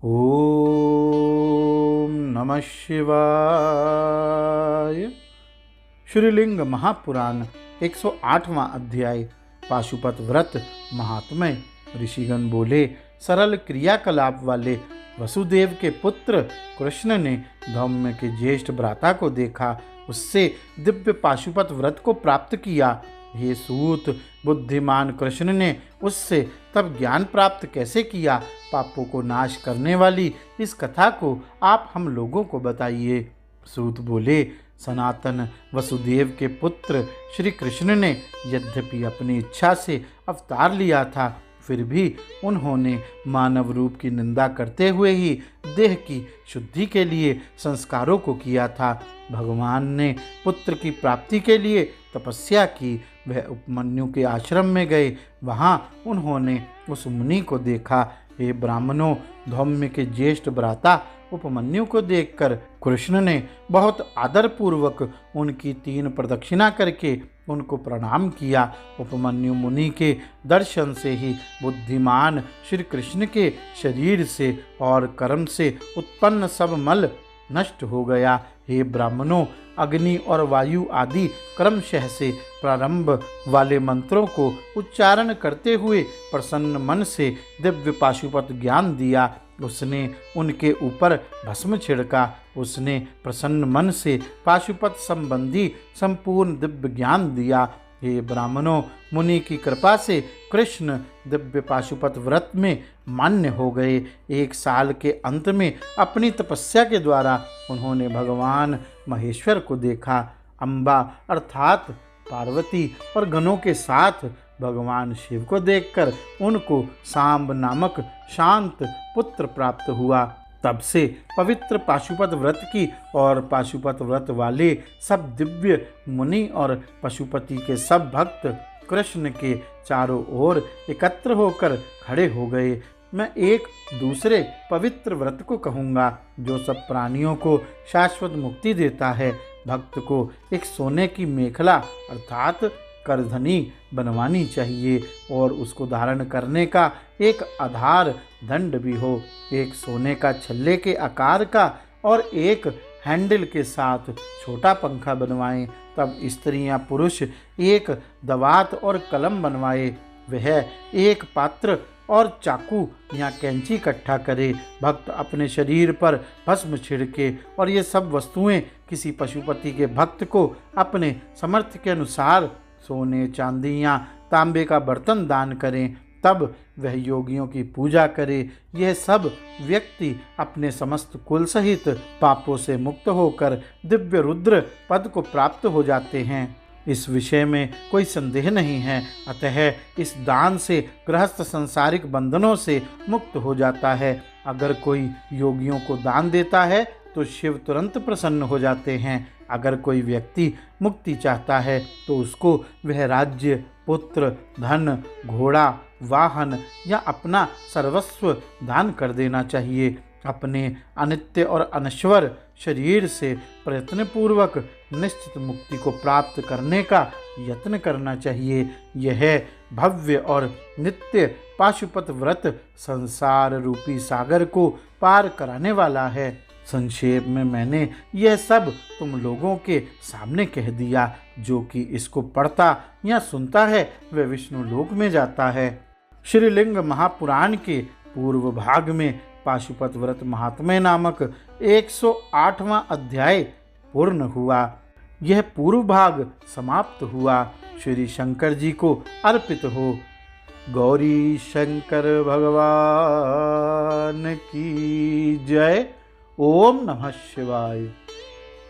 ओम नमः शिवाय। श्रीलिंग महापुराण 108वां अध्याय पाशुपत व्रत महात्म्य। ऋषिगण बोले, सरल क्रियाकलाप वाले वसुदेव के पुत्र कृष्ण ने धौम्य के ज्येष्ठ भ्राता को देखा, उससे दिव्य पाशुपत व्रत को प्राप्त किया। हे सूत, बुद्धिमान कृष्ण ने उससे तब ज्ञान प्राप्त कैसे किया? पापों को नाश करने वाली इस कथा को आप हम लोगों को बताइए। सूत बोले, सनातन वसुदेव के पुत्र श्री कृष्ण ने यद्यपि अपनी इच्छा से अवतार लिया था, फिर भी उन्होंने मानव रूप की निंदा करते हुए ही देह की शुद्धि के लिए संस्कारों को किया था। भगवान ने पुत्र की प्राप्ति के लिए तपस्या की। वह उपमन्यु के आश्रम में गए। वहाँ उन्होंने उस मुनि को देखा। हे ब्राह्मणों, धौम्य के ज्येष्ठ भ्राता उपमन्यु को देखकर कृष्ण ने बहुत आदरपूर्वक उनकी 3 प्रदक्षिणा करके उनको प्रणाम किया। उपमन्यु मुनि के दर्शन से ही बुद्धिमान श्री कृष्ण के शरीर से और कर्म से उत्पन्न सब मल नष्ट हो गया। हे ब्राह्मणों, अग्नि और वायु आदि क्रमशः से प्रारंभ वाले मंत्रों को उच्चारण करते हुए प्रसन्न मन से दिव्य पाशुपत ज्ञान दिया। उसने उनके ऊपर भस्म छिड़का। उसने प्रसन्न मन से पाशुपत संबंधी संपूर्ण दिव्य ज्ञान दिया। हे ब्राह्मणों, मुनि की कृपा से कृष्ण दिव्य पाशुपत व्रत में मान्य हो गए। 1 साल के अंत में अपनी तपस्या के द्वारा उन्होंने भगवान महेश्वर को देखा। अम्बा अर्थात पार्वती और गणों के साथ भगवान शिव को देखकर उनको सांब नामक शांत पुत्र प्राप्त हुआ। तब से पवित्र पाशुपत व्रत की और पाशुपत व्रत वाले सब दिव्य मुनि और पशुपति के सब भक्त कृष्ण के चारों ओर एकत्र होकर खड़े हो गए। मैं एक दूसरे पवित्र व्रत को कहूँगा जो सब प्राणियों को शाश्वत मुक्ति देता है। भक्त को एक सोने की मेखला अर्थात करधनी बनवानी चाहिए और उसको धारण करने का एक आधार दंड भी हो, एक सोने का छल्ले के आकार का और एक हैंडल के साथ छोटा पंखा बनवाएं। तब स्त्रियां पुरुष एक दवात और कलम बनवाए। वह एक पात्र और चाकू या कैंची इकट्ठा करे। भक्त अपने शरीर पर भस्म छिड़के और ये सब वस्तुएं किसी पशुपति के भक्त को अपने सामर्थ्य के अनुसार सोने, चांदी या तांबे का बर्तन दान करें। तब वह योगियों की पूजा करे। यह सब व्यक्ति अपने समस्त कुल सहित पापों से मुक्त होकर दिव्य रुद्र पद को प्राप्त हो जाते हैं। इस विषय में कोई संदेह नहीं है। अतः इस दान से गृहस्थ सांसारिक बंधनों से मुक्त हो जाता है। अगर कोई योगियों को दान देता है तो शिव तुरंत प्रसन्न हो जाते हैं। अगर कोई व्यक्ति मुक्ति चाहता है तो उसको वह राज्य, पुत्र, धन, घोड़ा, वाहन या अपना सर्वस्व दान कर देना चाहिए। अपने अनित्य और अनश्वर शरीर से प्रयत्नपूर्वक निश्चित मुक्ति को प्राप्त करने का यत्न करना चाहिए। यह भव्य और नित्य पाशुपत व्रत संसार रूपी सागर को पार कराने वाला है। संक्षेप में मैंने यह सब तुम लोगों के सामने कह दिया। जो कि इसको पढ़ता या सुनता है वह विष्णु लोक में जाता है। श्रीलिंग महापुराण के पूर्व भाग में पाशुपत व्रत महात्म्य नामक 108वां अध्याय पूर्ण हुआ। यह पूर्व भाग समाप्त हुआ। श्री शंकर जी को अर्पित हो। गौरी शंकर भगवान की जय। ओम नमः शिवाय।